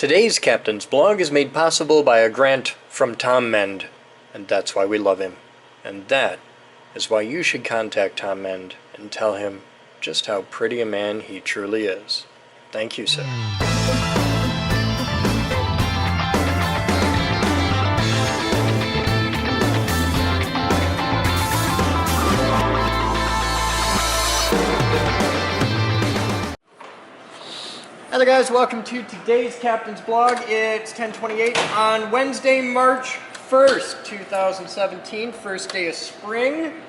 Today's Captain's Blog is made possible by a grant from Tom Mend, and that's why we love him. And that is why you should contact Tom Mend and tell him just how pretty a man he truly is. Thank you, sir. Hello guys, welcome to today's Captain's Blog. It's 10:28 on Wednesday, March 1st, 2017, first day of spring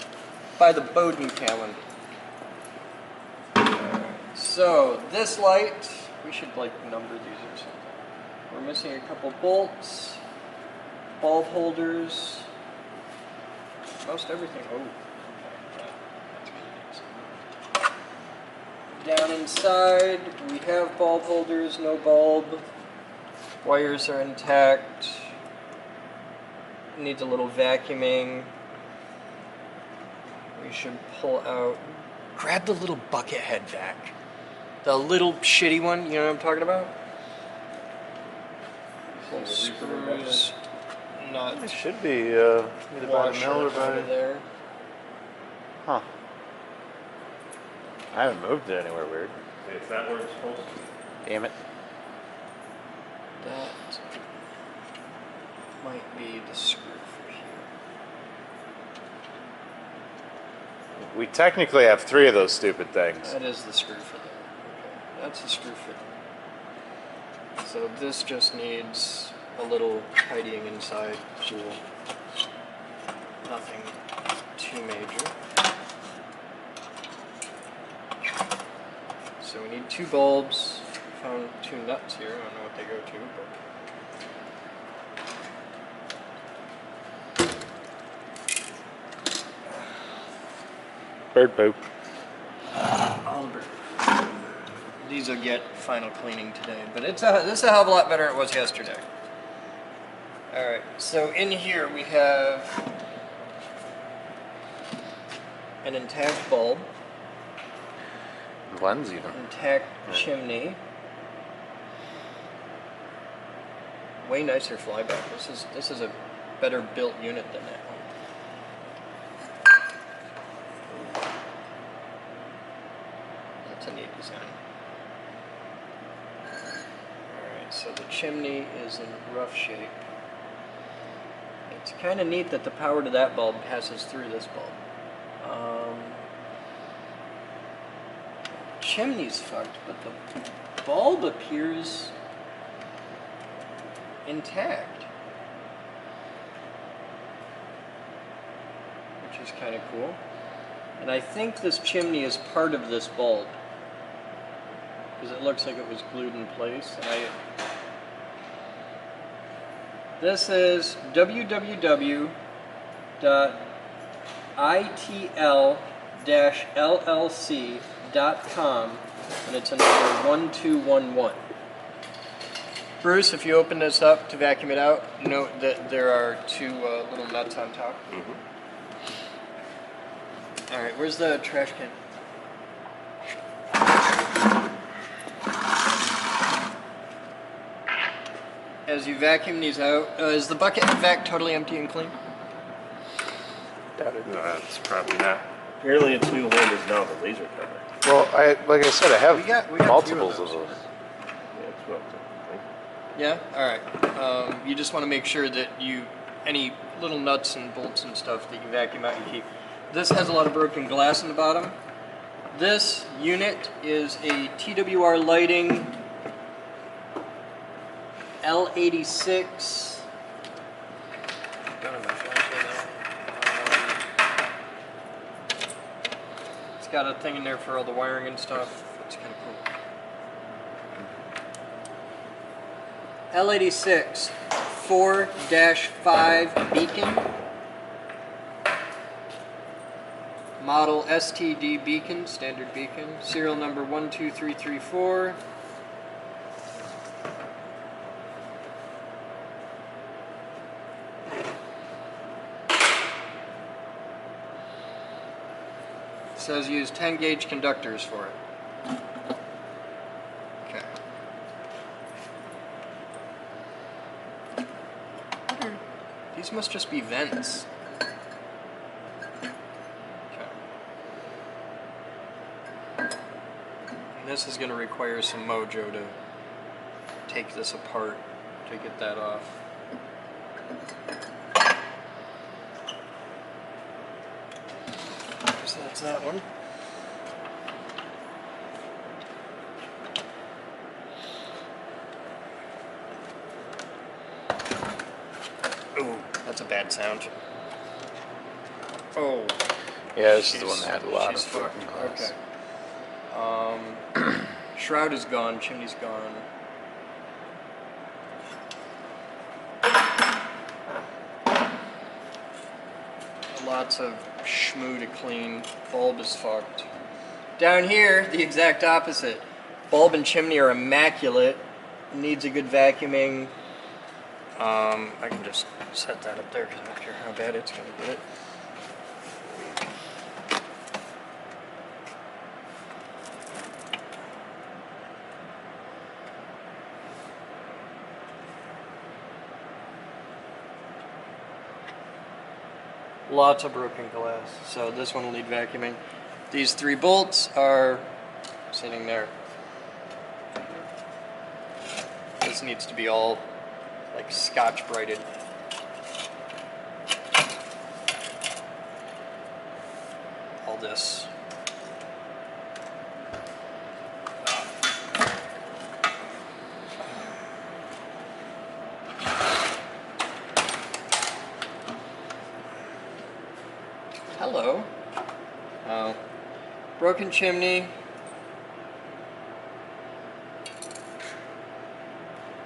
by the Boden calendar. So, this light, we should like number these or something. We're missing a couple bolts, bulb holders, most everything. Oh, down inside, we have bulb holders, no bulb. Wires are intact. Needs a little vacuuming. We should pull out. Grab the little bucket head vac. The little shitty one, you know what I'm talking about? Little screws, nuts. It should be either by the mill or by there. Huh. I haven't moved it anywhere weird. Is that where it's supposed to be? Damn it. That might be the screw for here. We technically have 3 of those stupid things. That is the screw for there. Okay, that's the screw for there. So this just needs a little tidying inside. Cool. Nothing too major. So we need 2 bulbs. We found 2 nuts here. I don't know what they go to, but Bird poop. Albert. These will get final cleaning today, but this is a hell of a lot better than it was yesterday. Alright, so in here we have an intact bulb, Lens even. intact chimney, way nicer flyback. This is a better built unit than that one. That's a neat design. Alright, so the chimney is in rough shape. It's kind of neat that the power to that bulb passes through this bulb. Chimney's fucked, but the bulb appears intact, which is kind of cool. And I think this chimney is part of this bulb, because it looks like it was glued in place. And this is www.itl-llc.com, and it's a number 1211. Bruce, if you open this up to vacuum it out, note that there are 2 little nuts on top. Mm-hmm. Alright, where's the trash can? As you vacuum these out, is the bucket vac totally empty and clean? Doubt it. No, that's probably not. Apparently it's new holders now, the laser cover. Well, like I said, I have We got multiples few of of those. Yeah, it's what I think. Yeah? Alright. You just want to make sure that any little nuts and bolts and stuff that you vacuum out, you keep. This has a lot of broken glass in the bottom. This unit is a TWR Lighting L86. Don't have my flashlight now. It's got a thing in there for all the wiring and stuff. It's kind of cool. L86 4-5 beacon. Model STD beacon, standard beacon. Serial number 12334. Says use 10 gauge conductors for it. Okay. These must just be vents. Okay. And this is going to require some mojo to take this apart to get that off. So that's that one. Ooh, that's a bad sound. Oh. Yeah, this is the one that had a lot of fucked. broken glass. Okay. Shroud is gone, chimney's gone. Lots of schmoo to clean. Bulb is fucked. Down here, the exact opposite. Bulb and chimney are immaculate. Needs a good vacuuming. I can just set that up there because I don't care how bad it's going to get. Lots of broken glass, so this one will need vacuuming. These 3 bolts are sitting there. This needs to be all like Scotch-brighted. All this. Hello. Oh. Broken chimney.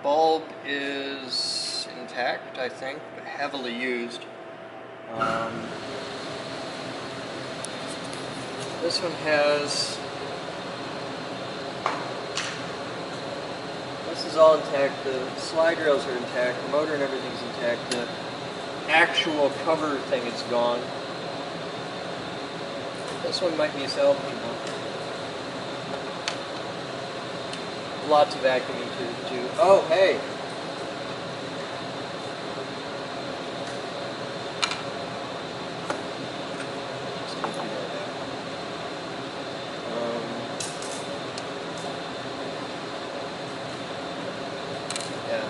Bulb is intact, I think, but heavily used. This one has... This is all intact. The slide rails are intact. The motor and everything's intact. The actual cover thing is gone. This one might be salvageable. Lots of vacuuming to do. Oh, hey! Just can't do that. Yeah.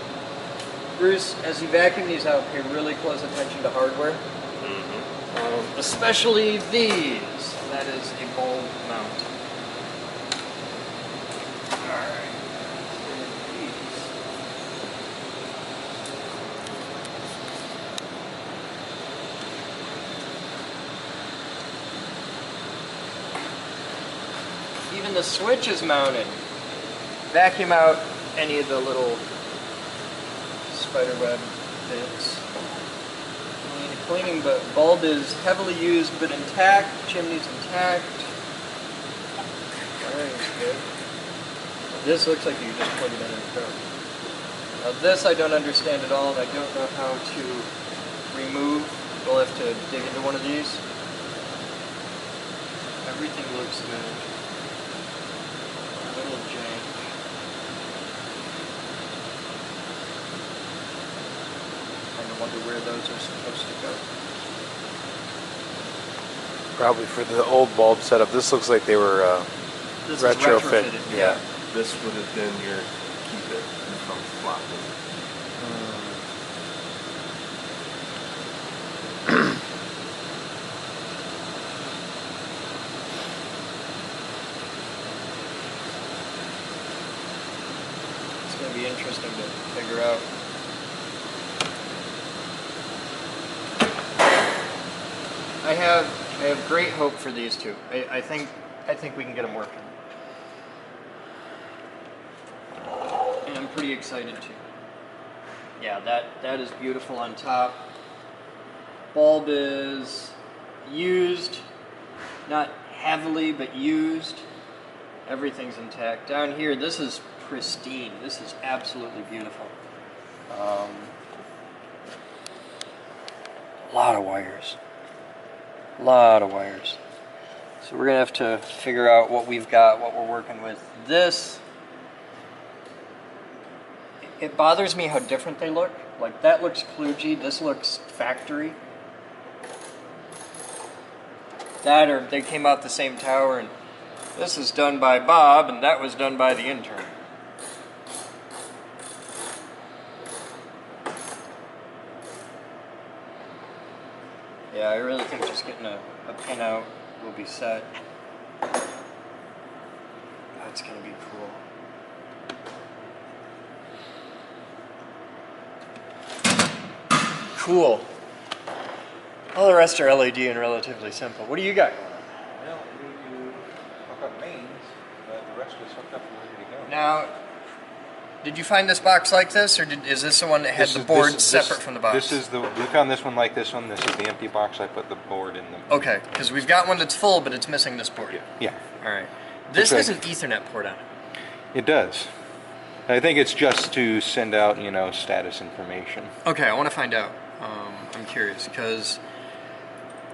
Bruce, as you vacuum these out, pay really close attention to hardware. Especially these. That is a bulb mount. Alright. Even the switch is mounted. Vacuum out any of the little spiderweb bits. Cleaning, but bulb is heavily used but intact. Chimney's intact. Wiring's good. This looks like you just plug it in and go. Now this I don't understand at all, and I don't know how to remove. We'll have to dig into one of these. Everything looks good. A little jank. I wonder where those are supposed to go. Probably for the old bulb setup. This looks like they were This retrofitted. is retrofitted, yeah. This would have been your keep it from flopping. It's going to be interesting to figure out. I have great hope for these two. I think we can get them working. And I'm pretty excited too. Yeah, that is beautiful on top. Bulb is used, not heavily, but used. Everything's intact. Down here, this is pristine. This is absolutely beautiful. A lot of wires. A lot of wires. So we're going to have to figure out what we've got, what we're working with. This, it bothers me how different they look. Like, that looks kludgy, this looks factory. That, or they came out the same tower, and this is done by Bob, and that was done by the intern. Yeah, I really think just getting a pin out will be set. That's gonna be cool. Cool. All the rest are LED and relatively simple. What do you got going on? Well, we need to hook up mains, but the rest is hooked up and ready to go. Now, did you find this box like this, or is this the one that had the board separate from the box? This is we found this one like this one. This is the empty box. I put the board in the. Okay, because we've got one that's full, but it's missing this board. Yeah. All right. This That's has right. an Ethernet port on it. It does. I think it's just to send out, status information. Okay, I want to find out. I'm curious, because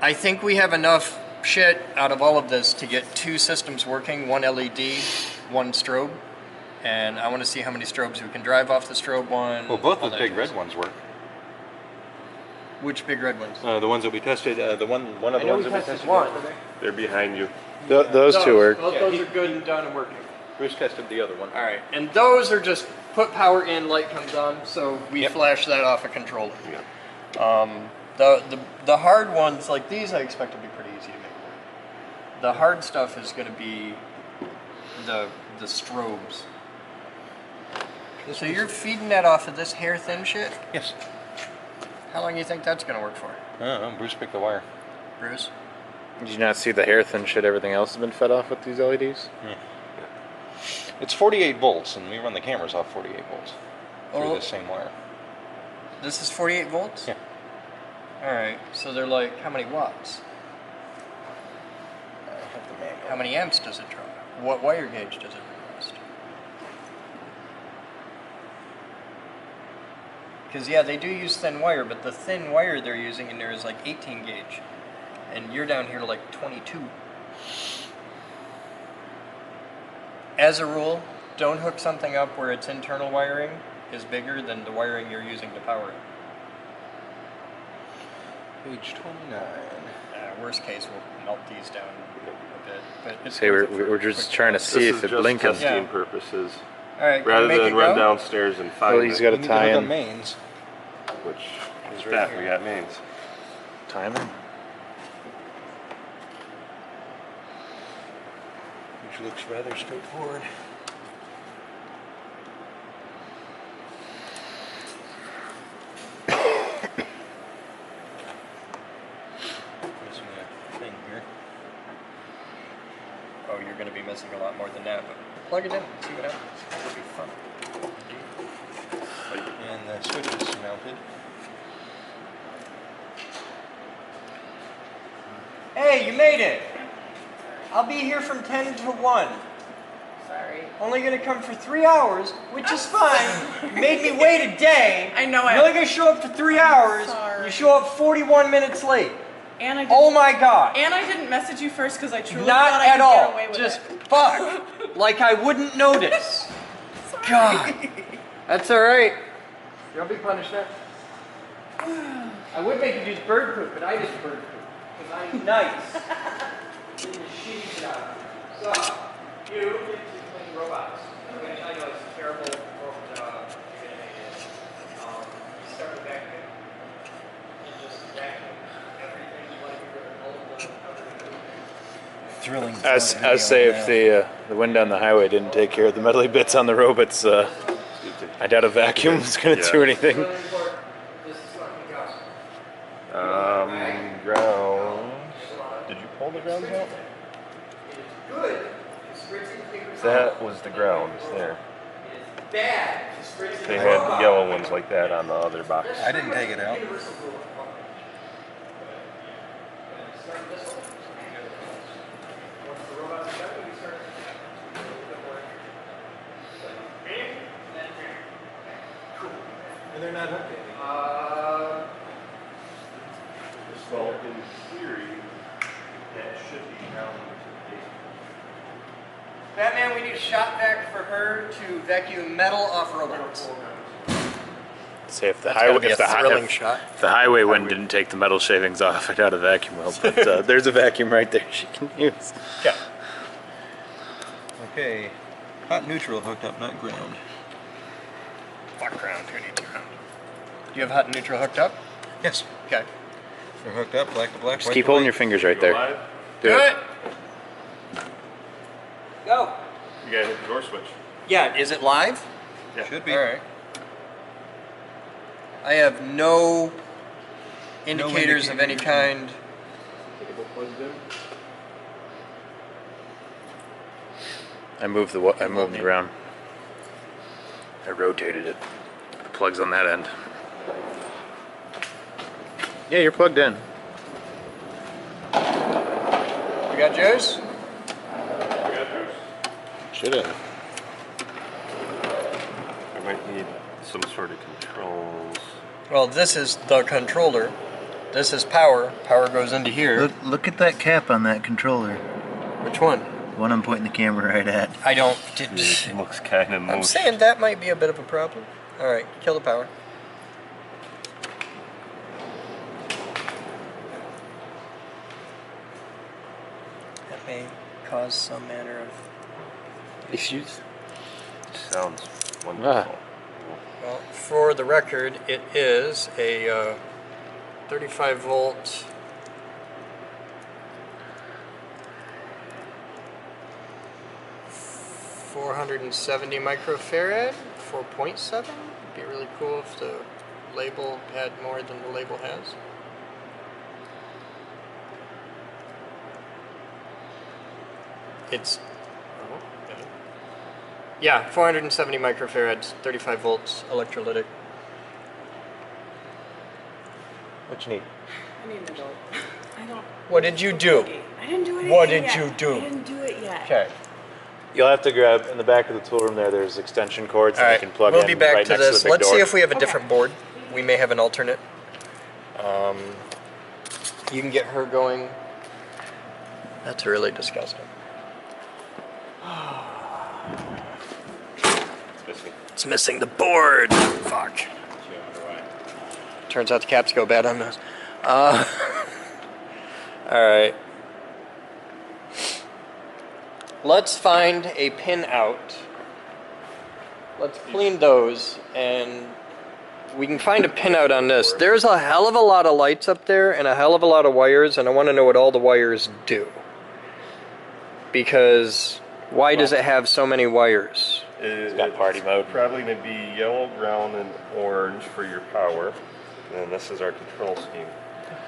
I think we have enough shit out of all of this to get 2 systems working, 1 LED, 1 strobe, and I want to see how many strobes we can drive off the strobe one. Well, both all the that big jazz. red ones work. Which big red ones? The ones that we tested. One of the I know ones we that we tested tested one. yesterday. They're behind you. Those two work. Those are good and done and working. Bruce tested the other one. All right, and those are just put power in, light comes on, so we Yep. flash that off a controller. Yeah. The hard ones, like these, I expect to be pretty easy to make work. The hard stuff is going to be the strobes. So you're feeding that off of this hair thin shit? Yes. How long do you think that's going to work for, Bruce picked the wire. Bruce? Did you not see the hair thin shit everything else has been fed off with these LEDs? It's 48 volts, and we run the cameras off 48 volts through Oh. this same wire. This is 48 volts? Yeah. All right, so they're like, how many watts? I have the manual. How many amps does it draw? What wire gauge does it request? Because, yeah, they do use thin wire, but the thin wire they're using in there is like 18 gauge. And you're down here to like 22. As a rule, don't hook something up where its internal wiring is bigger than the wiring you're using to power it. Page 29. Worst case, we'll melt these down a bit. But it's Say worth it we're for just quick trying to test. see This if is it just blinking. testing Yeah. purposes. All right, can Rather we make than it run go? downstairs and find Well, he's got it, to We need tie to hook in up mains. which Is is right that here. we got mains. timing. Which looks rather straightforward. Missing a thing here. Oh, you're going to be missing a lot more than that, but plug it in, see what happens. It'll be fun. And the switch is mounted. Hey, you made it! I'll be here from 10 to 1. Sorry. Only going to come for 3 hours, which is fine. You made me wait a day. I know You're it. only going to show up for 3 hours. Sorry. You show up 41 minutes late. And I didn't, Oh my god. And I didn't message you first because I truly Not thought I at could all. get away with Just it. fuck. Like I wouldn't notice. God. That's alright. You'll be punished now. I would make you use bird poop, but I did bird poop. Because I'm nice. In the shitty job. So, you get to clean robots. Which I know it's a terrible job. You start with vacuum. And just vacuum everything you want to get rid of all of the Thrilling. I say if the wind on the highway didn't take care of the metally bits on the robots, I doubt a vacuum is going to do anything. Really important. This is fucking awesome. Grounds. Did you pull the grounds out? Good. That was the grounds there. Bad. They had yellow ones like that on the other box. I didn't take it out. And they're not hooked in. Well, in theory, that should be down to Batman, we need a shop vac for her to vacuum metal off robots. Say if the That's gotta be a thrilling if shot. the highway wind didn't take the metal shavings off, I'd have a vacuum wheel. But there's a vacuum right there she can use. Yeah. Okay. Hot neutral hooked up, not ground. Fuck ground. Who needs ground? Do you have hot and neutral hooked up? Yes. Okay. They're hooked up, black to black, Just white keep to holding white. your fingers right Go there. live. Do it. Go. You gotta hit the door switch. Yeah, is it live? Yeah. Should be. Alright. I have no indicators of any kind. Cable plugged in. I moved it around. I rotated it. The plug's on that end. Yeah, you're plugged in. We got Joe's? We got yours. Should have. I might need some sort of controls. Well, this is the controller. This is power. Power goes into here. Look at that cap on that controller. Which one? One I'm pointing the camera right at. I don't. It looks kind of I'm saying that might be a bit of a problem. Alright, kill the power. That may cause some manner of Issues? Sounds wonderful. Well, for the record, it is a 35 volt. .470 microfarad, 4.7. It'd be really cool if the label had more than the label has. It's, oh, okay. Yeah, 470 microfarads, 35 volts, electrolytic. What you need? I need an adult. I don't. What did you do? I didn't do it. What yet. did you do? I didn't do it yet. Okay. You'll have to grab in the back of the tool room there. There's extension cords All that right, you can plug we'll in be back right to next this. to the big Let's door. see if we have a Okay. different board. We may have an alternate. You can get her going. That's really disgusting. It's missing the board. Fuck. Turns out the caps go bad on those. All right. Let's find a pin out. Let's clean those, and we can find a pin out on this. There's a hell of a lot of lights up there and a hell of a lot of wires, and I want to know what all the wires do. Because why does it have so many wires? It's got party mode. Probably going to be yellow, brown, and orange for your power. And this is our control scheme.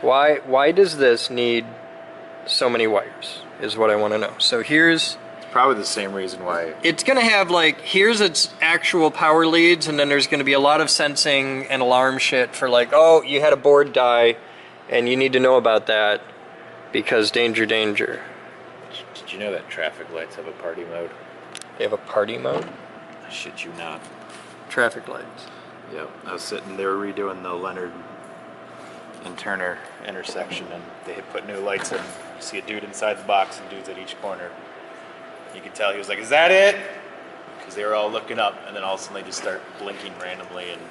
Why does this need so many wires is what I want to know. So here's, Probably the same reason why. it's going to have like, here's its actual power leads, and then there's going to be a lot of sensing and alarm shit for like, oh, you had a board die and you need to know about that because danger, danger. Did you know that traffic lights have a party mode? They have a party mode? I shit you not. Traffic lights. Yep. I was sitting. They were redoing the Leonard and Turner intersection, and they had put new lights in. You see a dude inside the box and dudes at each corner. You could tell he was like, "Is that it?" Because they were all looking up, and then all of a sudden they just start blinking randomly and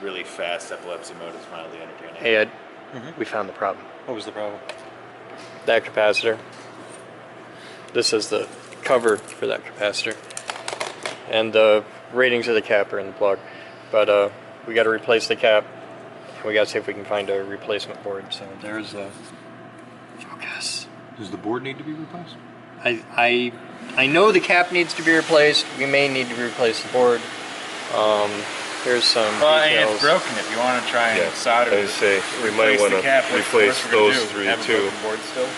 really fast. Epilepsy mode is mildly entertaining. Hey Ed, we found the problem. What was the problem? That capacitor. This is the cover for that capacitor. And the ratings of the cap are in the plug. But we got to replace the cap. We got to see if we can find a replacement board. So there's a focus. Does the board need to be replaced? I know the cap needs to be replaced. We may need to replace the board. Here's some Well, and details. it's broken. If you want to try and solder I would say we might want to replace those three too. Board still.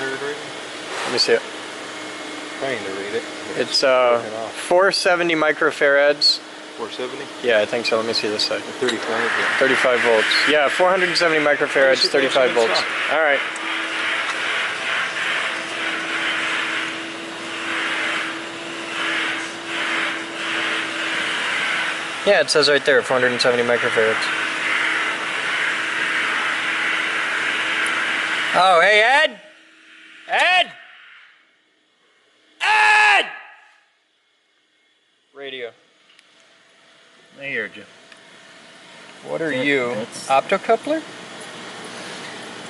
Let me see it. Trying to read it. It's 470 microfarads. 470? Yeah, I think so. Let me see this side. 35, yeah. 35 volts. Yeah, 470 microfarads, 35 volts. All right. Yeah, it says right there, 470 microfarads. Oh, hey, Ed! Ed! Ed! radio? I heard you. What are you? That's- Optocoupler?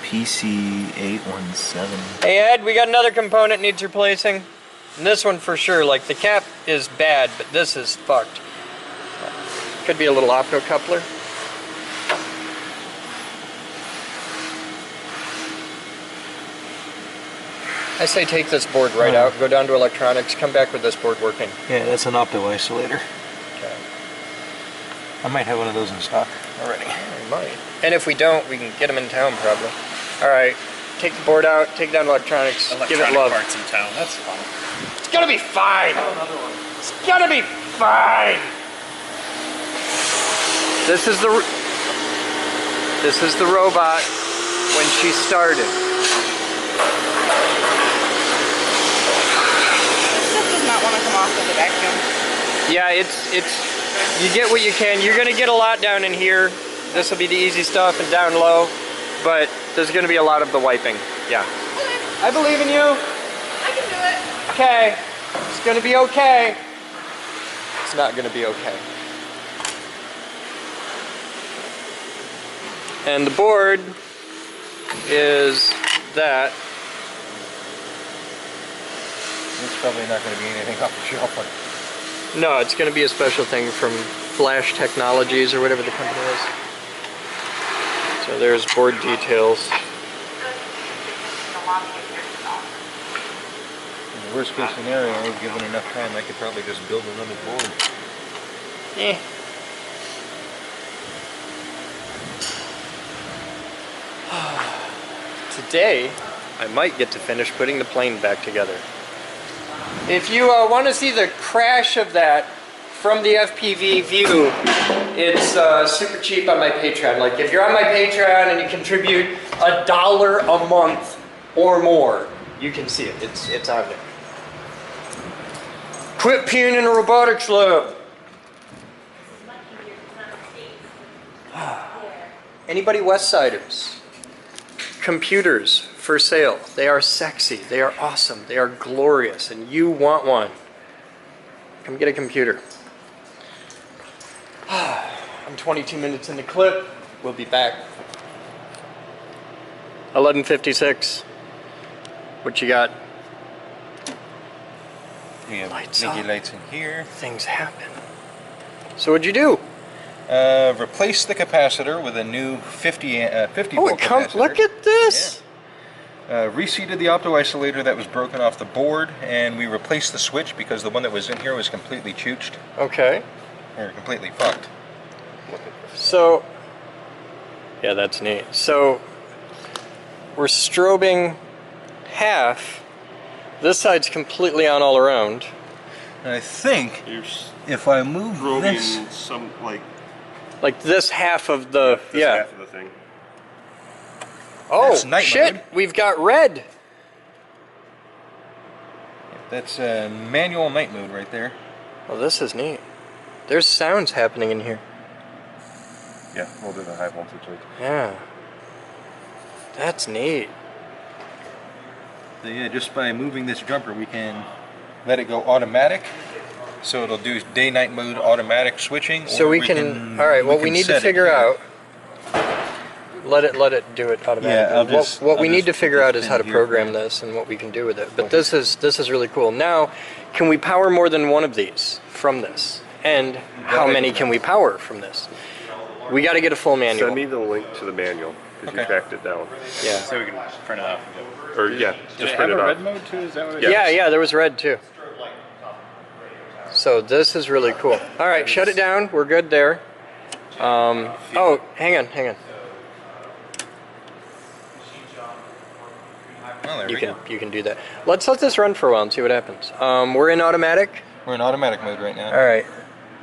PC817. Hey Ed, we got another component needs replacing. And this one for sure, like the cap is bad, but this is fucked. Could be a little optocoupler. I say take this board right out, go down to electronics, come back with this board working. Yeah, that's an opto isolator. Okay. I might have one of those in stock already. We might. And if we don't, we can get them in town probably. Alright, take the board out, take it down to electronics, give it love. parts in town. That's fun. It's gonna be fine! It's gonna be fine! This is the robot when she started. This does not want to come off with the vacuum. Yeah, it's you get what you can. You're gonna get a lot down in here. This will be the easy stuff and down low, but there's gonna be a lot of the wiping. Yeah. Okay, I believe in you. I can do it. Okay. It's gonna be okay. It's not gonna be okay. And the board is that. It's probably not going to be anything off the shelf. No, it's going to be a special thing from Flash Technologies or whatever the company is. So there's board details. In the worst case scenario, given enough time, I could probably just build another board. Eh. Today, I might get to finish putting the plane back together. If you want to see the crash of that from the FPV view, it's super cheap on my Patreon. Like if you're on my Patreon and you contribute $1 a month or more, you can see it. It's on there. Quit peeing in a robotics lab. Anybody Westsiders? Computers for sale. They are sexy. They are awesome. They are glorious. And you want one. Come get a computer. I'm 22 minutes in the clip. We'll be back. 11:56. What you got? We have Lights Mickey on. lights in here. Things happen. So what'd you do? Replace the capacitor with a new 50 Oh, volt it comes. capacitor. Look at this. Reseated the opto isolator that was broken off the board, and we replaced the switch because the one that was in here was completely chooched, Okay. or completely fucked. So, yeah, that's neat. So, we're strobing half. This side's completely on all around. And I think You're if I move strobing this, some, like, Like this half of the, this yeah. half of the thing. Oh, That's night shit, mode. we've got red. that's manual night mode right there. Well, this is neat. There's sounds happening in here. Yeah, we'll do the high voltage. Yeah. That's neat. So yeah, just by moving this jumper, we can let it go automatic. So it'll do day-night mode automatic switching. So or we can, all right, what we can need to set it figure here. out, let it do it automatically. Yeah, I'll just- what we I'll need just to put figure this out is how to pin here. program this and what we can do with it. But this is really cool. Now, can we power more than one of these from this? And how many can we power from this? We got to get a full manual. Send me the link to the manual, because Okay. you backed it down. Yeah. So we can print it out. Or, yeah, Did just it print have it a out. red mode too? Is that what it Yeah. Yeah, there was red too. So this is really cool. All right, shut it down. We're good there. Oh, hang on. Oh, there we go. You can do that. Let's let this run for a while and see what happens. We're in automatic. We're in automatic mode right now. All right.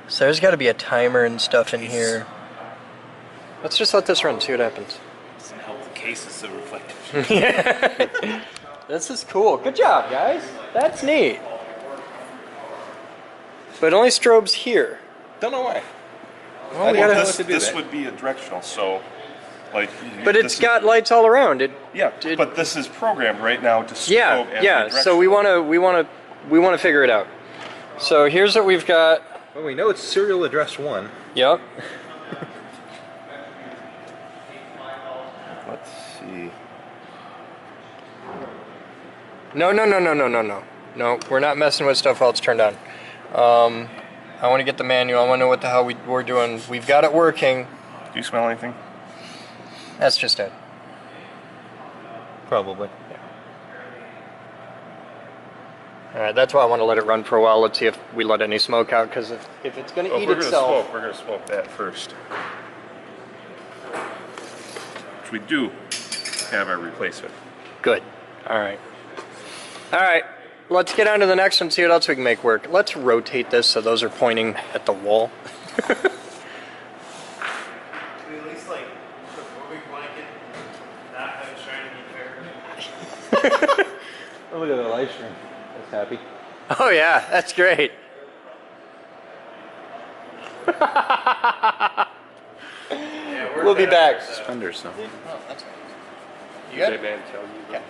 So there's got to be a timer and stuff in here. Let's just let this run, see what happens. Doesn't help the case is so reflective. This is cool. Good job, guys. That's neat. But it only strobes here. Don't know why. Well, we didn't gotta, know This, to do this that. would be a directional, so, like... but this it's is- got lights all around. Yeah, it- but this is programmed right now to scope Yeah, as yeah. a So we directional. want to figure it out. So here's what we've got. Well, we know it's serial address 1. Yep. Let's see. No. No, we're not messing with stuff while it's turned on. I want to get the manual. I want to know what the hell we're doing. We've got it working. Do you smell anything? That's just it. Probably. All right, that's why I want to let it run for a while. Let's see if we let any smoke out, because if it's going to eat itself... We're gonna smoke that first. Which we do have our replacement. Good. All right. All right. Let's get on to the next one, see what else we can make work. Let's rotate this so those are pointing at the wall. We at least like put a moving blanket, not have it shiny fair. Oh, look at the live stream. That's happy. Oh yeah, that's great. Yeah, We'll be back. Suspenders, though. Oh, that's fine. You Did good? man tell you? Yeah.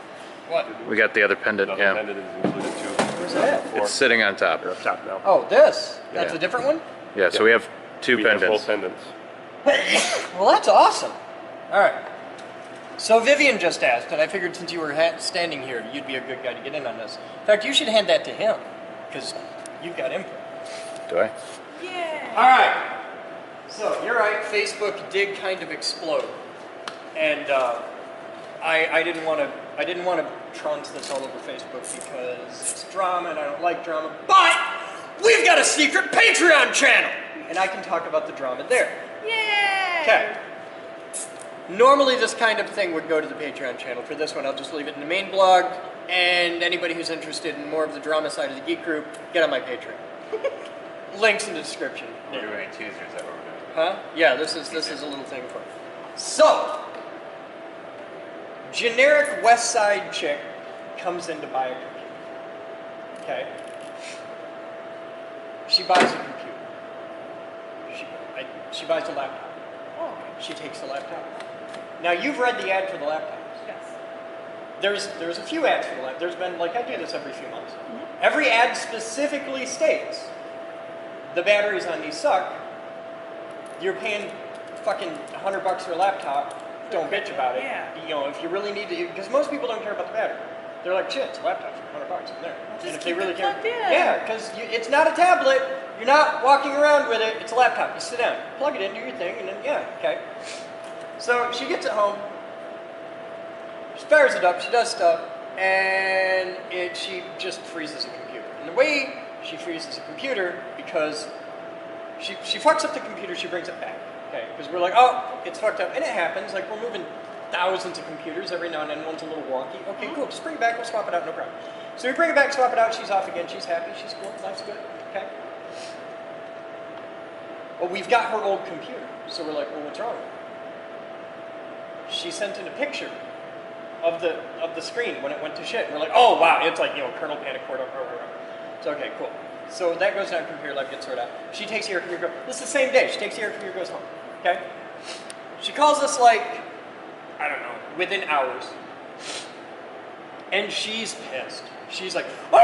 What? We got the other pendant, The yeah. pendant is included too. Where's that? It's sitting on top. They're up top now. Oh, this? That's Yeah. a different one? Yeah, so we have two We have pendants. both pendants. Well, that's awesome. All right. So Vivian just asked, and I figured since you were standing here, you'd be a good guy to get in on this. In fact, you should hand that to him, because you've got input. Do I? Yeah. All right. So you're right. Facebook did kind of explode, and I didn't want to. I didn't want to trounce this all over Facebook because it's drama, and I don't like drama. But we've got a secret Patreon channel, and I can talk about the drama there. Yay! Okay. Normally this kind of thing would go to the Patreon channel. For this one, I'll just leave it in the main blog, and anybody who's interested in more of the drama side of the Geek Group, get on my Patreon. Links in the description. We're doing it Tuesday, is that what we're doing? Huh? Yeah, this is a little thing for it. So, generic West Side chick comes in to buy a computer. Okay? She buys a computer. She buys a laptop. Oh, She takes the laptop. Now, you've read the ad for the laptops. yes. There's a few ads for the laptop. There's been, like, I do this every few months. Every ad specifically states, the batteries on these suck. You're paying fucking $100 for a laptop. Don't bitch about it. Yeah. You know, if you really need to, because most people don't care about the battery. They're like, shit, it's a laptop for $100 in there. Just And if they keep really it care, plugged in. yeah, because it's not a tablet. You're not walking around with it. It's a laptop. You sit down, plug it in, do your thing, and then yeah, okay. So she gets it home. She fires it up. She does stuff, and she just freezes a computer. And the way she freezes a computer, because she fucks up the computer, she brings it back. Okay, because we're like, oh, it's fucked up, and it happens. Like we're moving thousands of computers every now and then. One's a little wonky. Okay, cool. Just bring it back. We'll swap it out. No problem. So we bring it back, swap it out. She's off again. She's happy. She's cool. Life's good. Okay. Well, we've got her old computer, so we're like, well, what's wrong with it? She sent in a picture of the screen when it went to shit. And we're like, oh wow, it's like, you know, kernel panic cord. It's okay, cool. So that goes down, computer lab gets sorted out. She takes the air computer, this is the same day. She takes the air computer, goes home. Okay? She calls us like, I don't know, within hours. And she's pissed. She's like, "Arr!"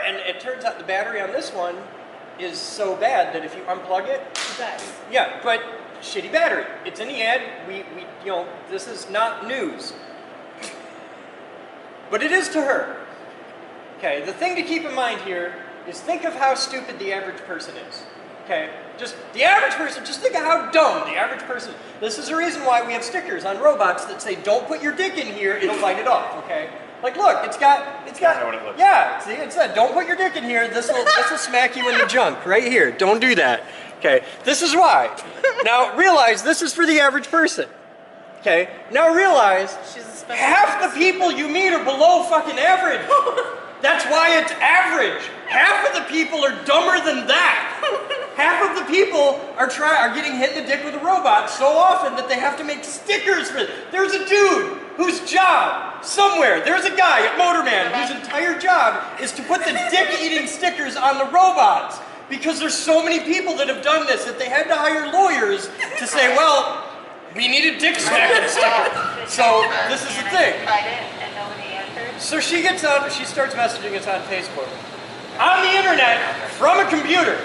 And it turns out the battery on this one is so bad that if you unplug it, Nice. yeah, but shitty battery. It's in the ad. We you know, this is not news. But it is to her. Okay, the thing to keep in mind here is think of how stupid the average person is. Okay, just the average person, just think of how dumb the average person is. This is the reason why we have stickers on robots that say, don't put your dick in here, it'll light it off, okay? Like, look, it's got, kinda what it looks yeah, see, it said, don't put your dick in here, this'll smack you in the junk, right here, don't do that. Okay, this is why. Now, realize this is for the average person. Okay, now realize, She's a special half the people you meet are below fucking average. That's why it's average. Half of the people are dumber than that. Half of the people are getting hit in the dick with a robot so often that they have to make stickers for it. There's a dude whose job somewhere, there's a guy at Motorman whose entire job is to put the dick-eating stickers on the robots because there's so many people that have done this that they had to hire lawyers to say, well, we need a dick smacking sticker. So this is the thing. So she gets up, she starts messaging us on Facebook. On the internet, from a computer.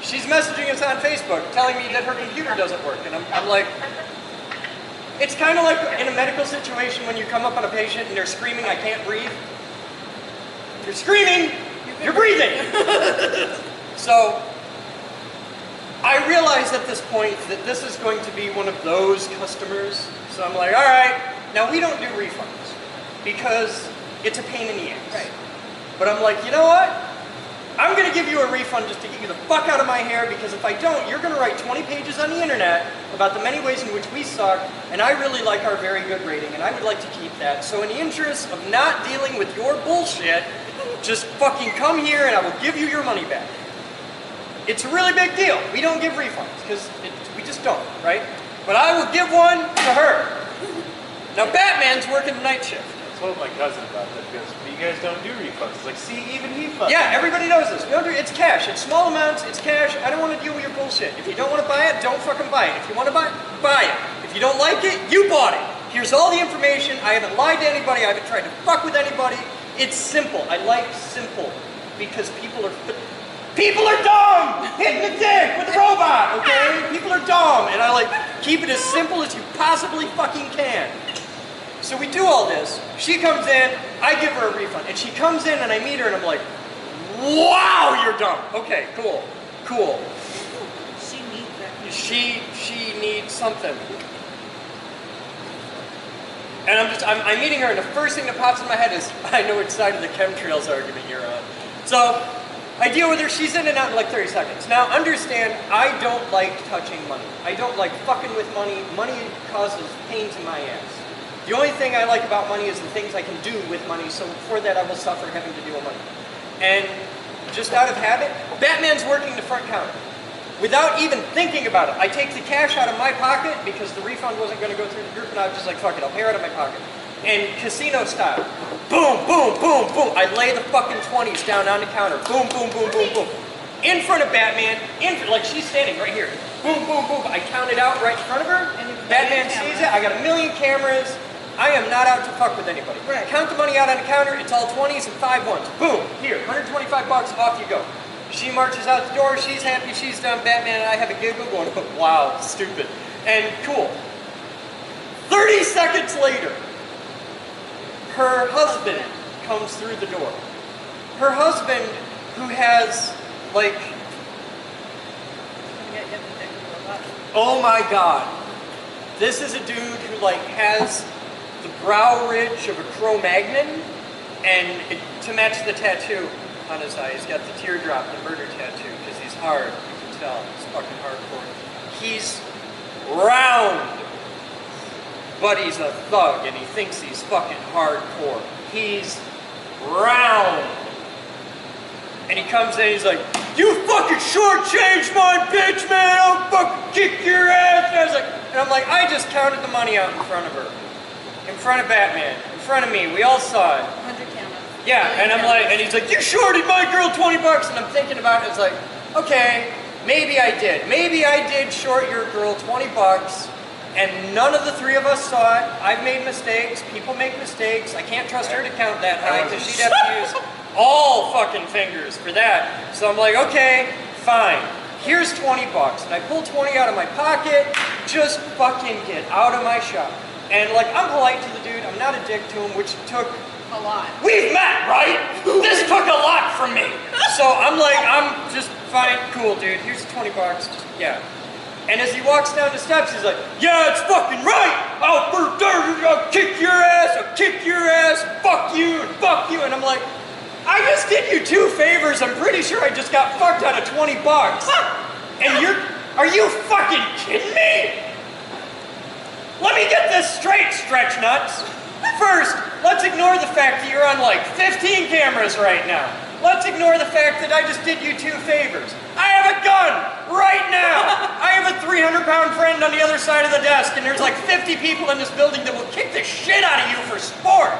she's messaging us on Facebook telling me that her computer doesn't work. And I'm like, it's kind of like in a medical situation when you come up on a patient and they're screaming, I can't breathe. If you're screaming, you're breathing. So I realize at this point that this is going to be one of those customers. So I'm like, all right, now we don't do refunds because it's a pain in the ass. Right. But I'm like, you know what? I'm going to give you a refund just to get you the fuck out of my hair, because if I don't, you're going to write 20 pages on the internet about the many ways in which we suck, and I really like our very good rating, and I would like to keep that. So in the interest of not dealing with your bullshit, just fucking come here and I will give you your money back. It's a really big deal. We don't give refunds, because we just don't, right? But I will give one to her. Now Batman's working the night shift. I told my cousin about that because you guys don't do refunds. It's like, see, even he fucks. Yeah, everybody knows this. We don't do, it's cash. It's small amounts. It's cash. I don't want to deal with your bullshit. If you don't want to buy it, don't fucking buy it. If you want to buy it, buy it. If you don't like it, you bought it. Here's all the information. I haven't lied to anybody. I haven't tried to fuck with anybody. It's simple. I like simple because people are dumb. Hitting the dick with a robot. Okay, people are dumb, and I like keep it as simple as you possibly fucking can. So we do all this. She comes in, I give her a refund, and she comes in and I meet her and I'm like, wow, you're dumb. Okay, cool, cool. She needs that. She needs something. And I'm meeting her, and the first thing that pops in my head is, I know which side of the chemtrails argument you're on. So I deal with her, she's in and out in like 30 seconds. Now understand, I don't like touching money. I don't like fucking with money. Money causes pains in my ass. The only thing I like about money is the things I can do with money, so for that I will suffer having to deal with money. And just out of habit, Batman's working the front counter. Without even thinking about it, I take the cash out of my pocket because the refund wasn't going to go through the group, and I was just like, fuck it, I'll pay her out of my pocket. And casino style, boom, boom, boom, boom, I lay the fucking 20s down on the counter, boom, boom, boom, boom, boom. In front of Batman, like she's standing right here, boom, boom, boom, I count it out right in front of her, Batman sees it, I got 1 million cameras, I am not out to fuck with anybody. Right. Count the money out on the counter, it's all 20s and 5 ones. Boom, here, 125 bucks, off you go. She marches out the door, she's happy, she's done. Batman and I have a giggle going, wow, stupid. And cool. 30 seconds later, her husband comes through the door. Her husband, who has, like, oh my god. This is a dude who, like, has the brow ridge of a Cro-Magnon, and to match the tattoo on his eye, he's got the teardrop, the murder tattoo, because he's hard, you can tell, he's fucking hardcore. He's round, but he's a thug, and he thinks he's fucking hardcore. He's round. And he comes in and he's like, you fucking shortchanged my bitch, man, I'll fucking kick your ass. And I'm like, I just counted the money out in front of her. In front of Batman, in front of me, we all saw it. 100 cameras. Yeah, and I'm like, and he's like, you shorted my girl 20 bucks, and I'm thinking about it, it's like, okay, maybe I did. Maybe I did short your girl 20 bucks, and none of the 3 of us saw it. I've made mistakes, people make mistakes, I can't trust her to count that high, because she'd have to use all fucking fingers for that. So I'm like, okay, fine. Here's 20 bucks, and I pull 20 out of my pocket, just fucking get out of my shop. And like, I'm polite to the dude, I'm not a dick to him, which took A lot. we've met, right? This took a lot from me. So I'm like, I'm just fine, cool, dude. Here's 20 bucks. Just, yeah. And as he walks down the steps, he's like, yeah, it's fucking right. I'll kick your ass. I'll kick your ass. Fuck you and fuck you. And I'm like, I just did you 2 favors. I'm pretty sure I just got fucked out of 20 bucks. And are you fucking kidding me? Let me get this straight, stretch nuts. First, let's ignore the fact that you're on like 15 cameras right now. Let's ignore the fact that I just did you 2 favors. I have a gun right now. I have a 300-pound friend on the other side of the desk, and there's like 50 people in this building that will kick the shit out of you for sport.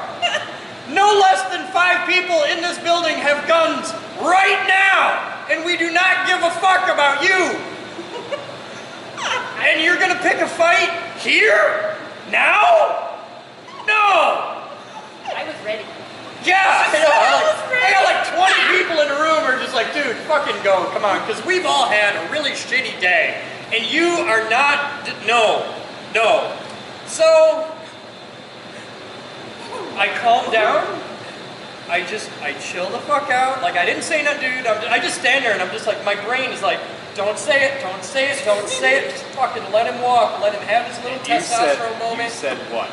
No less than 5 people in this building have guns right now, and we do not give a fuck about you. And you're gonna pick a fight here? Now? No! I was ready. Yeah, I got like 20 people in the room are just like, dude, fucking go. Come on, because we've all had a really shitty day. And you are not, no. So, I calm down. I chill the fuck out. Like, I didn't say nothing, dude. I just stand there and I'm just like, my brain is like, don't say it. Just fucking let him walk. Let him have his little testosterone moment. You said what?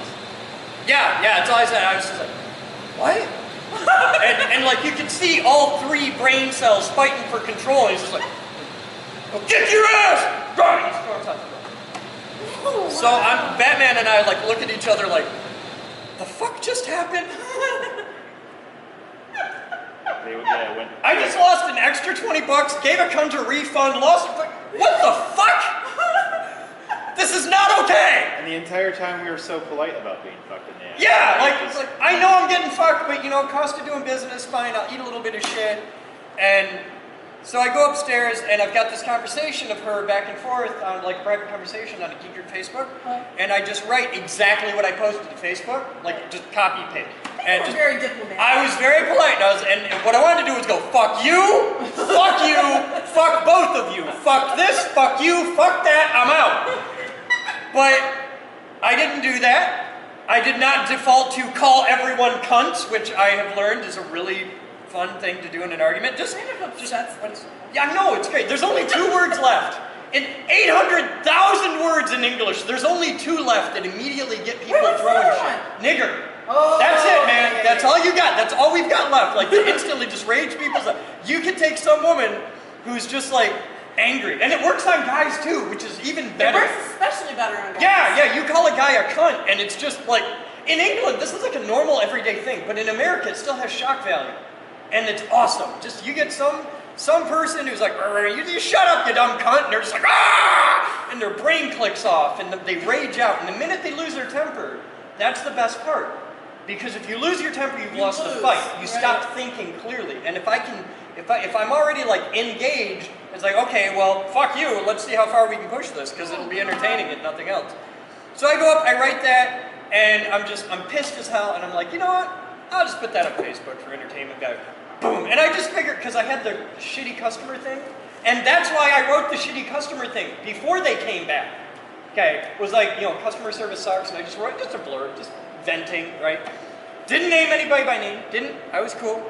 Yeah, that's all I said. I was just like, what? and like, you could see all 3 brain cells fighting for control. And he's just like, oh, kick your ass! Run! He storms out the door. So Batman and I like look at each other like, the fuck just happened? I just lost an extra $20, gave a cunt a refund, lost what the fuck? This is not okay! And the entire time we were so polite about being fucked in the ass. Yeah, like, it's like, I know I'm getting fucked, but you know, cost of doing business, fine, I'll eat a little bit of shit. And so I go upstairs and I've got this conversation of her back and forth on like a private conversation on a Geek Group Facebook. And I just write exactly what I posted to Facebook, like just copy paste. And just, very diplomatic. I was very polite, and what I wanted to do was go, fuck you, fuck both of you, fuck this, fuck you, fuck that, I'm out. But I didn't do that. I did not default to call everyone cunts, which I have learned is a really fun thing to do in an argument. Yeah, I know, it's great. There's only 2 words left. In 800,000 words in English, there's only 2 left that immediately get people throwing shit. Nigger. Oh, that's it, man. yeah, That's all you got. That's all we've got left. Like, to instantly just rage people's life. You can take some woman who's just like angry. And it works on guys too, which is even better. It works especially better on guys. Yeah, you call a guy a cunt, and it's just like, in England, this is like a normal everyday thing, but in America, it still has shock value. And it's awesome. Just, you get some person who's like, you shut up, you dumb cunt, and they're just like, ah! And their brain clicks off, and they rage out. And the minute they lose their temper, that's the best part. Because if you lose your temper, you've lost the fight. You stop thinking clearly. And if I'm already like engaged, it's like, okay, well, fuck you. Let's see how far we can push this, because it'll be entertaining and nothing else. So I go up, I write that, and I'm pissed as hell, and I'm like, you know what? I'll just put that on Facebook for entertainment value. Boom. And I just figured, because I had the shitty customer thing, and that's why I wrote the shitty customer thing before they came back. Okay, it was like, you know, customer service sucks, and I just wrote just a blurb, just venting, right? Didn't name anybody by name, I was cool.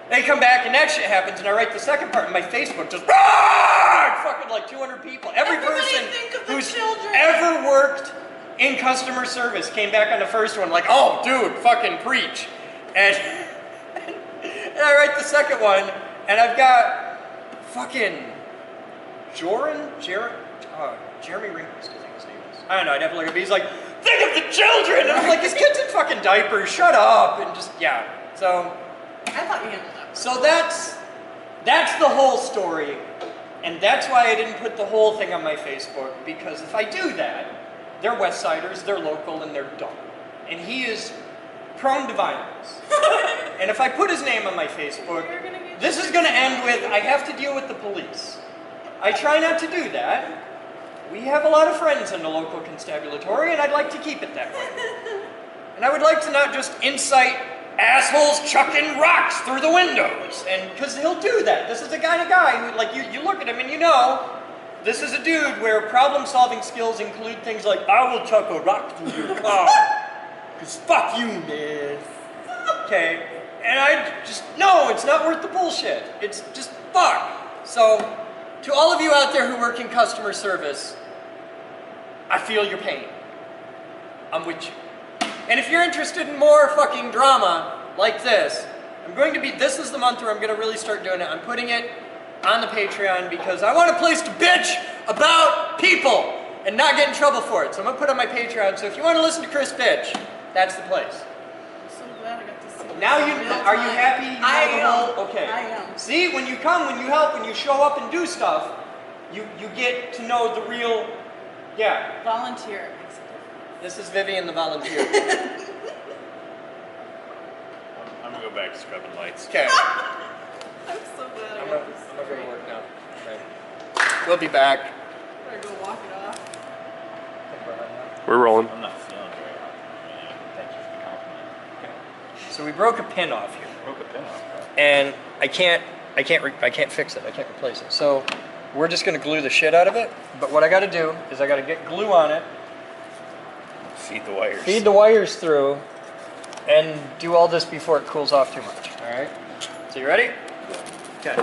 They come back and that shit happens, and I write the second part, and my Facebook just, fucking like 200 people. Everybody person who's ever worked in customer service came back on the first one like, oh, dude, fucking preach. And I write the second one, and I've got fucking Jeremy Rinkus, I think his name is. I don't know, I'd have to look at him. He's like, think of the children! And I'm like, this kid's in fucking diapers, shut up! And just, yeah. So, I thought you handled that. So that's the whole story. And that's why I didn't put the whole thing on my Facebook, because if I do that, they're West Siders, they're local, and they're dumb. And he is prone to violence. And if I put his name on my Facebook, this is going to end with, I have to deal with the police. I try not to do that. We have a lot of friends in the local constabulary, and I'd like to keep it that way. And I would like to not just incite assholes chucking rocks through the windows. And because he'll do that. This is the kind of guy who, like, you look at him and you know, this is a dude where problem-solving skills include things like, I will chuck a rock through your car. Because fuck you, man. Okay? And I just, no, it's not worth the bullshit. It's just fuck. So, to all of you out there who work in customer service, I feel your pain. I'm with you. And if you're interested in more fucking drama like this, this is the month where I'm going to really start doing it. I'm putting it on the Patreon because I want a place to bitch about people and not get in trouble for it. So I'm going to put it on my Patreon. So if you want to listen to Chris bitch, that's the place. I'm so glad I got to see it. Now are you happy? I am. Okay. I am. See, when you come, when you help, when you show up and do stuff, you get to know the real, yeah. Volunteer. This is Vivian the volunteer. I'm gonna go back to scrubbing lights. Okay. I'm so glad I got to see I'm gonna go to it. work now. Okay. We'll be back. Better go walk it off. We're rolling. I'm not feeling very hot. Thank you for the compliment. So we broke a pin off here. Broke a pin off, bro. And I I can't fix it. I can't replace it. So we're just gonna glue the shit out of it. But what I got to do is I got to get glue on it, Feed the wires. feed the wires through, and do all this before it cools off too much. All right. So you ready? Okay.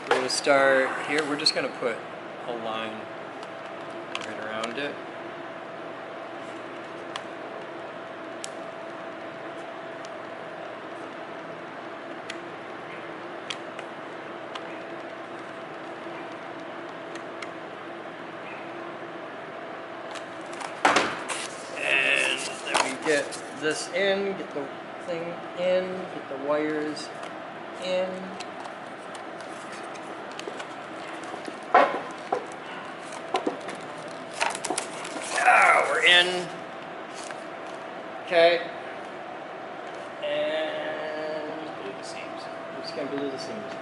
We're gonna start here. We're just gonna put a line right around it. And then we get this in, get the thing in, get the wires in. Ah, we're in. Okay. And Glue the seams. we're just gonna glue the seams.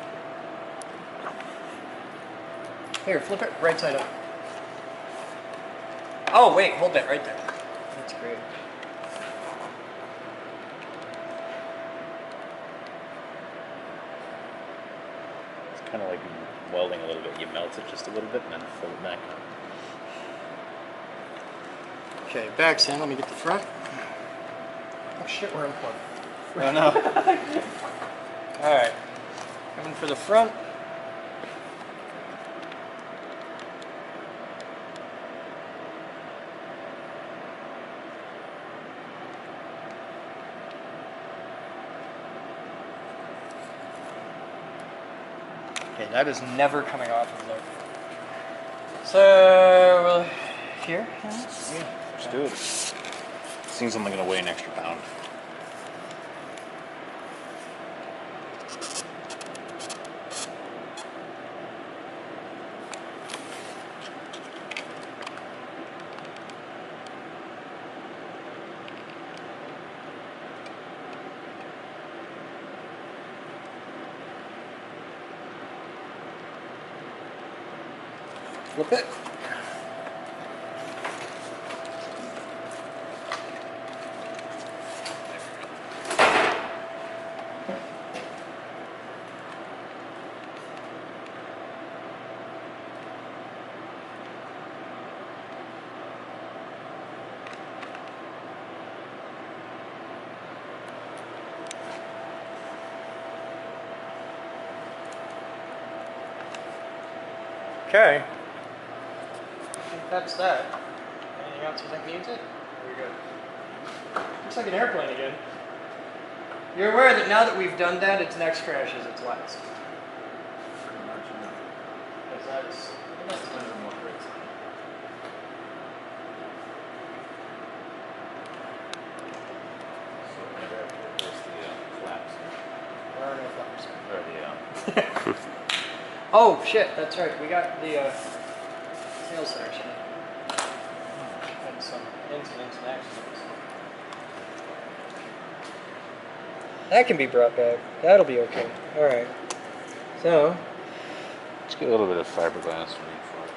Here, flip it right side up. Oh, wait, hold that right there. That's great. It's kind of like welding a little bit. You melt it just a little bit and then fold it back up. Okay, back's in. Let me get the front. Oh shit, we're in front. Oh no. Alright. Coming for the front. Okay, that is never coming off of there. So, here? Yeah, just do it. Seems only going to weigh an extra pound. Flip it. Okay. I think that's that. Anything else you think needs it? We're good. Looks like an airplane again. You're aware that now that we've done that, its next crash is its last. Because that's... It must have been a more great sign. So maybe I have to replace the flaps. There are no flaps. Or the Oh shit, that's right. We got the tail section. Had some incidents and accidents. That can be brought back. That'll be okay. Alright. So, Let's get a little bit of fiberglass for me for it.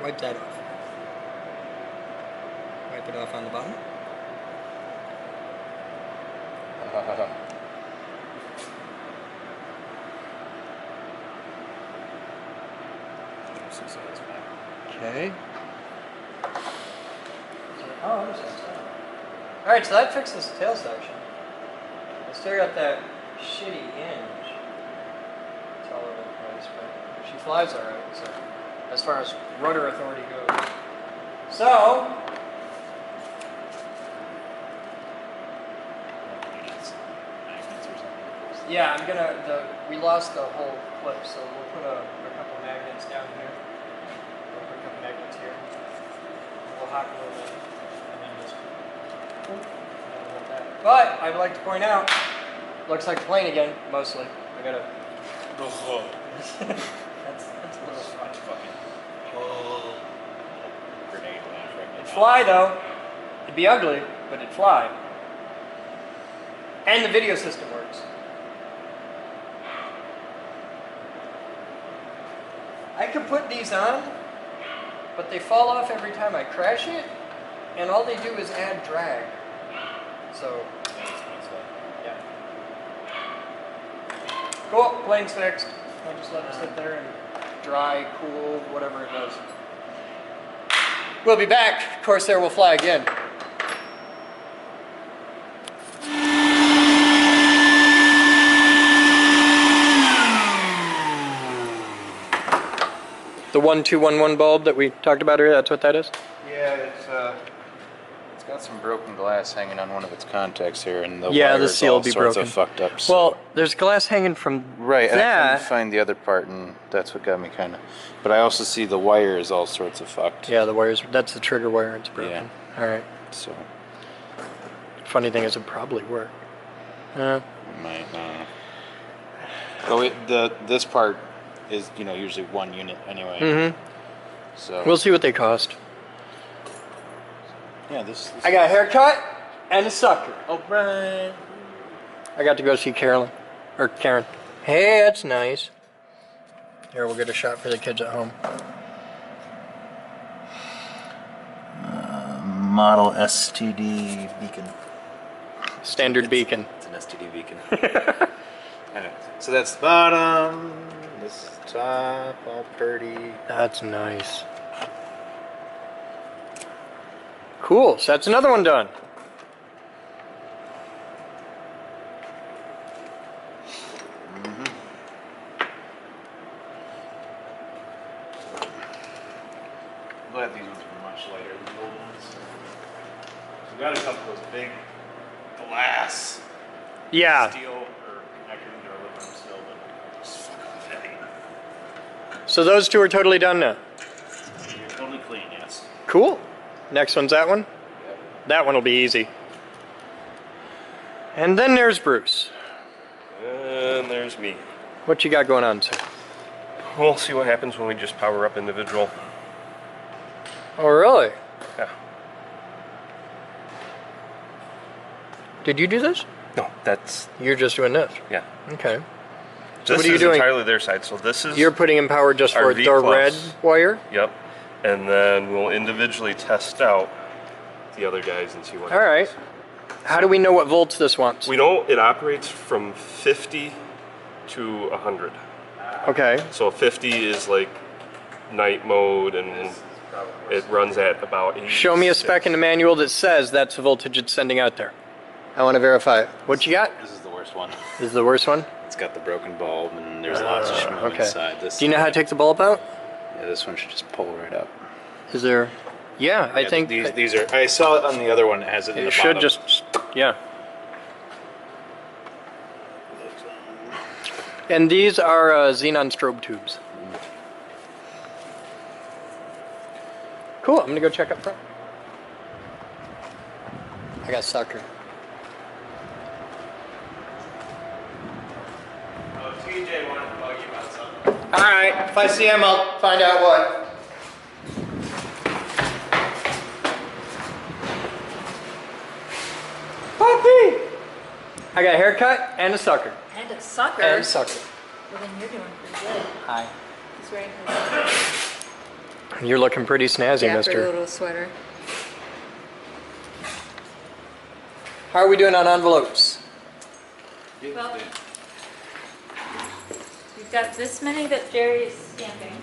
wipe that off. Wipe it off on the bottom. Okay. Oh, understand. Alright, so that fixes the tail section. I still got that shitty hinge. It's all over the place, but she flies alright, so as far as rudder authority goes. So, yeah, I'm gonna, we lost the whole clip, so we'll put a couple magnets down here. We'll put a couple magnets here. We'll hot glue them, and then just, and then hold that. But, I'd like to point out, looks like the plane again, mostly. I gotta, that's a little fun. Grenade launch right It'd now. fly though. It'd be ugly, but it'd fly. And the video system works. I could put these on but they fall off every time I crash it, and all they do is add drag. So, yeah. Cool, plane's fixed. I'll just let it sit there and dry, cool, whatever it does. We'll be back. Corsair will fly again. The 1211 bulb that we talked about earlier, that's what that is? Yeah, it's got some broken glass hanging on one of its contacts here, and the Yeah, the wire's seal all will be sorts broken. of fucked up. So. Well, there's glass hanging from right, and I that. couldn't find the other part, and that's what got me kind of. But I also see the wire is all sorts of fucked. Yeah, the wires, that's the trigger wire, it's broken. Yeah. Alright. So Funny thing is, it probably work. it might. Oh, this part is usually one unit anyway. Mm-hmm. So We'll see what they cost. yeah, this I got a haircut and a sucker. Oh, right. I got to go see Carolyn. Or Karen. Hey, that's nice. Here, we'll get a shot for the kids at home. Model STD beacon. Standard beacon. It's an STD beacon. Anyway, so that's the bottom. This is the top, all pretty. That's nice. Cool, so that's another one done. I'm glad these ones were much lighter than the old ones. We got a couple of those big glass Yeah. steel or connected into our living room still, but it's fucking heavy. So those two are totally done now. You're totally clean, yes. Cool. Next one's that one. Yep. That one will be easy. And then there's Bruce. And there's me. What you got going on, sir? We'll see what happens when we just power up individual. Oh, really? Yeah. Did you do this? No, that's, You're just doing this. yeah. Okay. So This what are you is doing? entirely their side. So this is, You're putting in power just Our for the red V-clubs. wire? yep. And then we'll individually test out the other guys and see what All right. How do we know what volts this wants? We know it operates from 50 to 100. Okay. So 50 is like night mode, and it runs at about 80. Show me a spec in the manual that says that's the voltage it's sending out there. I want to verify it. What you got? This is the worst one. This is the worst one? It's got the broken bulb, and there's lots of schmoo Okay. inside. This, Do you know how to take the bulb out? Yeah, this one should just pull right up. Is there... Yeah, I Yeah, think... these are. I saw it on the other one. It has it in It the should bottom. just... Yeah. And these are xenon strobe tubes. Cool, I'm gonna go check up front. I got sucker. Oh, TJ wanted to bug you about something. Alright, if I see him, I'll find out what. Puppy! I got a haircut and a sucker. And a sucker. And a sucker. Well, then you're doing pretty good. Hi. He's wearing his You're looking pretty snazzy, dapper mister. little sweater. How are we doing on envelopes? Well, we've got this many that Jerry is stamping.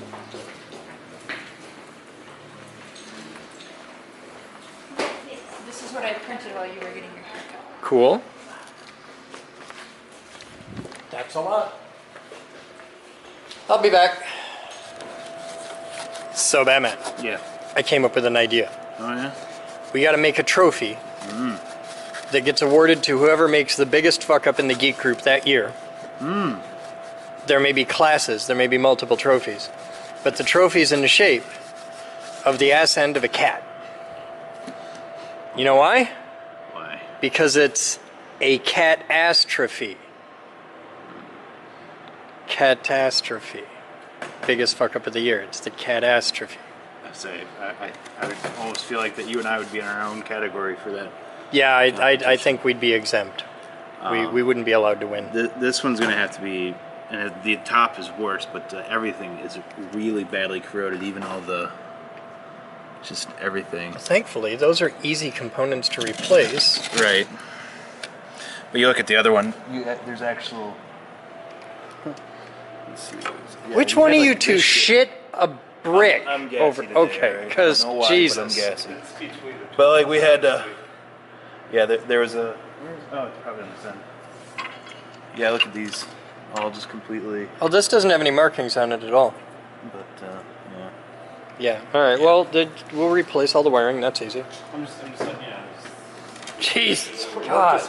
This is what I printed while you were getting your haircut. Cool. That's a lot. I'll be back. So, Batman, Yeah. I came up with an idea. Oh yeah. We gotta make a trophy that gets awarded to whoever makes the biggest fuck up in the geek group that year. There may be classes, there may be multiple trophies, but the trophy's in the shape of the ass end of a cat. You know why? Why? Because it's a catastrophe. Catastrophe. Biggest fuck up of the year. It's the catastrophe. I would almost feel like that you and I would be in our own category for that. Yeah, I think we'd be exempt. We wouldn't be allowed to win. This one's gonna have to be, and the top is worse, but everything is really badly corroded. Even all the Just everything. Thankfully, those are easy components to replace. Right. But you look at the other one, there's actual... Let's see. Yeah, Which you one have, of like, you two this shit a brick I'm gassy over? today, Okay, right? because I don't know why, Jesus. but I'm gassy. But like we had, yeah, there was a. Oh, it's probably on the sun. Yeah, look at these, all just completely. Oh, this doesn't have any markings on it at all. But yeah. Yeah. All right. Well, we'll replace all the wiring. That's easy. I'm just letting you know. Jesus God.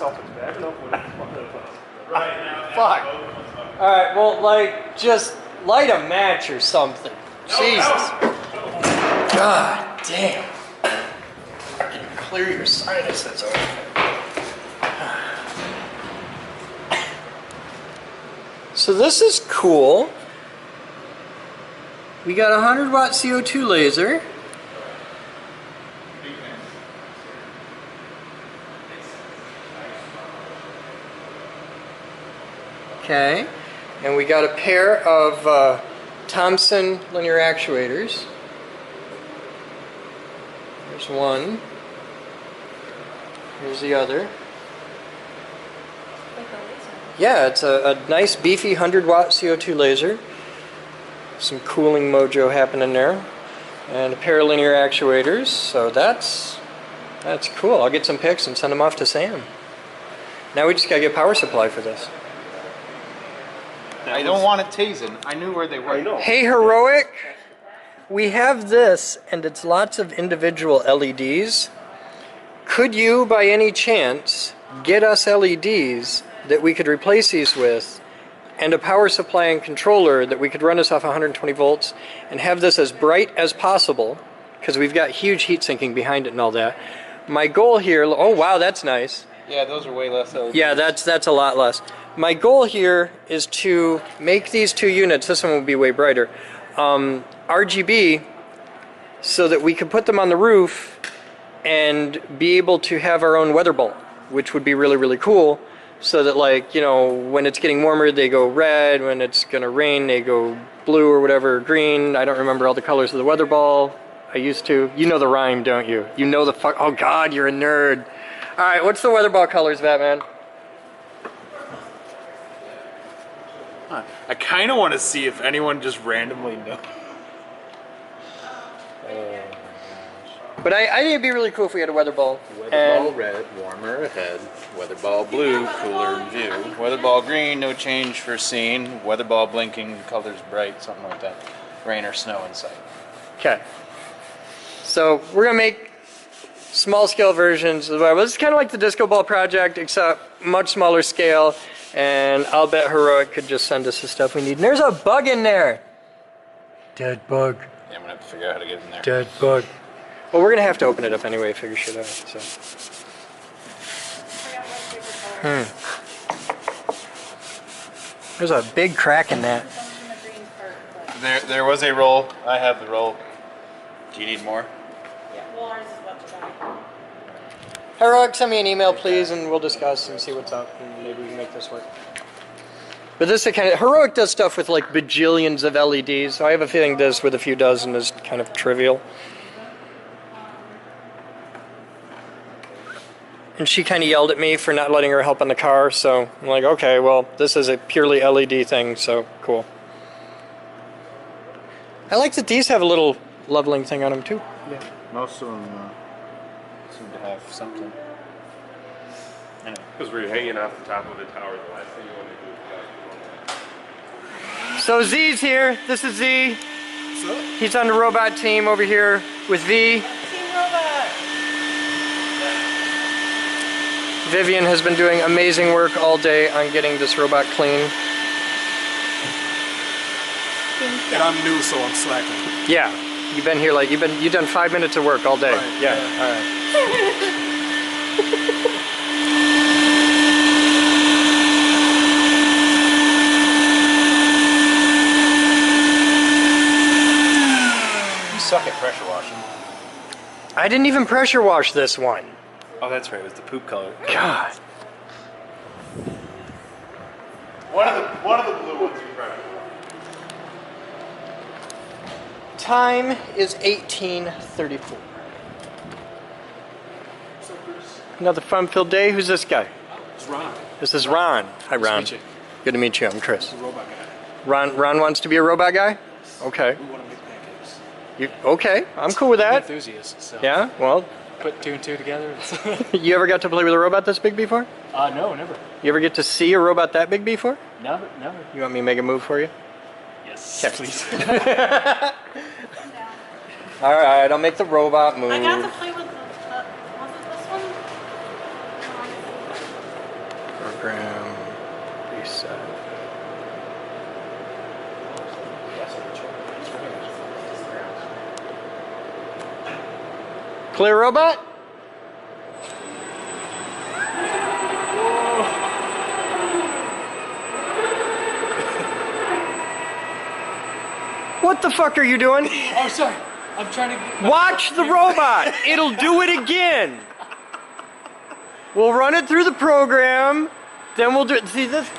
Right now. Fuck. All right. Well, like, just light a match or something. Jesus. God damn. Clear your sinuses over. So this is cool. We got a 100-watt CO2 laser. Okay. And we got a pair of Thomson linear actuators. There's one. Here's the other. Like a laser. Yeah, it's a nice beefy 100-watt CO2 laser. Some cooling mojo happening there. And a pair of linear actuators. So that's cool. I'll get some pics and send them off to Sam. Now we just gotta get power supply for this. I don't want it tasing. I knew where they were. I know. Hey, Heroic! We have this, and it's lots of individual LEDs. Could you, by any chance, get us LEDs that we could replace these with, and a power supply and controller that we could run us off 120 volts, and have this as bright as possible, because we've got huge heat sinking behind it and all that. My goal here, oh wow, that's nice. Yeah, those are way less LEDs. Yeah, that's a lot less. My goal here is to make these two units, this one will be way brighter, RGB, so that we could put them on the roof and be able to have our own weather ball, which would be really, really cool. So that, like, you know, when it's getting warmer, they go red. When it's gonna rain, they go blue or whatever, green. I don't remember all the colors of the weather ball. I used to. You know the rhyme, don't you? You know the fuck. Oh God, you're a nerd. All right, what's the weather ball colors, Batman? I kind of want to see if anyone just randomly knows. But I think it'd be really cool if we had a weather ball. Weather And- ball red, warmer ahead. Weather ball blue, cooler in view. Weather ball green, no change for scene. Weather ball blinking, colors bright, something like that. Rain or snow in sight. Okay. So we're gonna make small scale versions of the This is kind of like the disco ball project, except much smaller scale. And I'll bet Heroic could just send us the stuff we need. And there's a bug in there. Dead bug. Yeah, I'm gonna have to figure out how to get in there. Dead bug. Well, we're gonna have to open it up anyway, figure shit out. So. There's a big crack in that. There was a roll. I have the roll. Do you need more? Heroic, send me an email, please, and we'll discuss and see what's up, and maybe we can make this work. But this is kind of Heroic does stuff with like bajillions of LEDs, so I have a feeling this with a few dozen is kind of trivial. And she kind of yelled at me for not letting her help on the car, so I'm like, okay, well, this is a purely LED thing, so cool. I like that these have a little leveling thing on them too. Yeah. Most of them seem to have something. I know. Because we're hanging off the top of the tower. The last thing you want to do is So Z's here. This is Z. He's on the robot team over here with V. Team Robot. Vivian has been doing amazing work all day on getting this robot clean. And I'm new, so I'm slacking. Yeah, you've been here like you've done 5 minutes of work all day. Right, Yeah. yeah. All right. You suck at pressure washing. I didn't even pressure wash this one. Oh, that's right. It was the poop color. God. one of the blue ones you pressure. time is 18:34. Another fun-filled day. Who's this guy? It's Ron. This is Ron. Hi, Ron. meet you. Good to meet you. I'm Chris. The robot guy. Ron wants to be a robot guy? Okay. We want to make pancakes. Okay, I'm cool with I'm an that. enthusiast. So Yeah, well, put two and two together. you ever got to play with a robot this big before? No, never. You ever get to see a robot that big before? Never. You want me to make a move for you? Yes, Okay. please. All right, I'll make the robot move. I got to play with was it this one? Program reset. Clear robot? What the fuck are you doing? Oh, sorry. I'm trying to. Watch the robot. It'll do it again. We'll run it through the program. Then we'll do it. See this?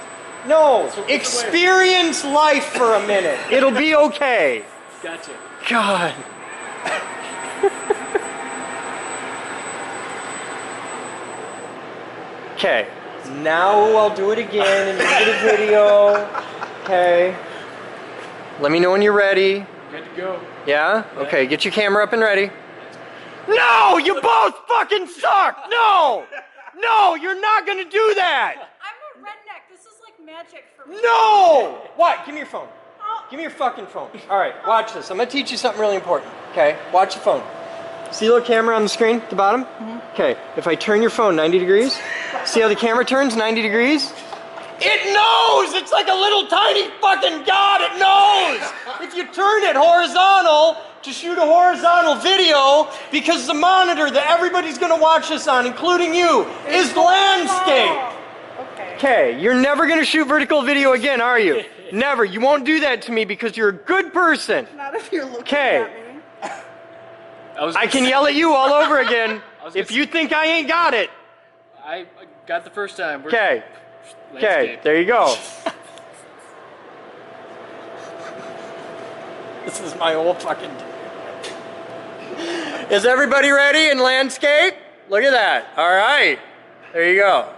No. Experience life for a minute. It'll be okay. Gotcha. God. Okay. Now I'll do it again and get a video. Okay. Let me know when you're ready. Good to go. Yeah? Okay, get your camera up and ready. No! You both fucking suck! No! No, you're not gonna do that! I'm a redneck. This is like magic for me. No! What? Give me your phone. Give me your fucking phone. Alright, watch this. I'm gonna teach you something really important. Okay? Watch the phone. See the little camera on the screen at the bottom? Okay, if I turn your phone 90 degrees, see how the camera turns 90 degrees? It knows! It's like a little tiny fucking god, it knows! If you turn it horizontal to shoot a horizontal video, because the monitor that everybody's gonna watch this on, including you, is landscape. Okay, you're never gonna shoot vertical video again, are you? Never. You won't do that to me because you're a good person. Not if you're looking Okay. at me. I can yell at you all over again if you think I ain't got it. I got the first time. Okay. Okay, there you go. This is my whole fucking day. Is everybody ready in landscape? Look at that. All right. There you go.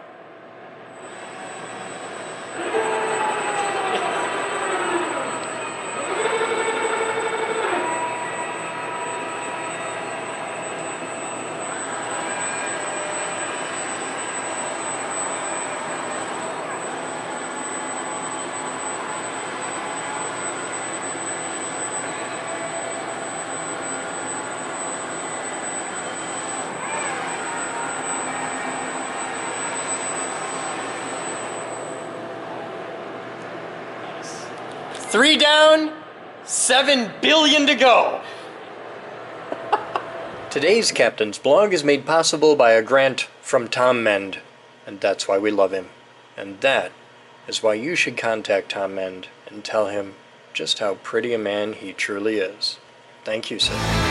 Three down, 7 billion to go. Today's captain's blog is made possible by a grant from Tom Mend, and that's why we love him. And that is why you should contact Tom Mend and tell him just how pretty a man he truly is. Thank you, sir.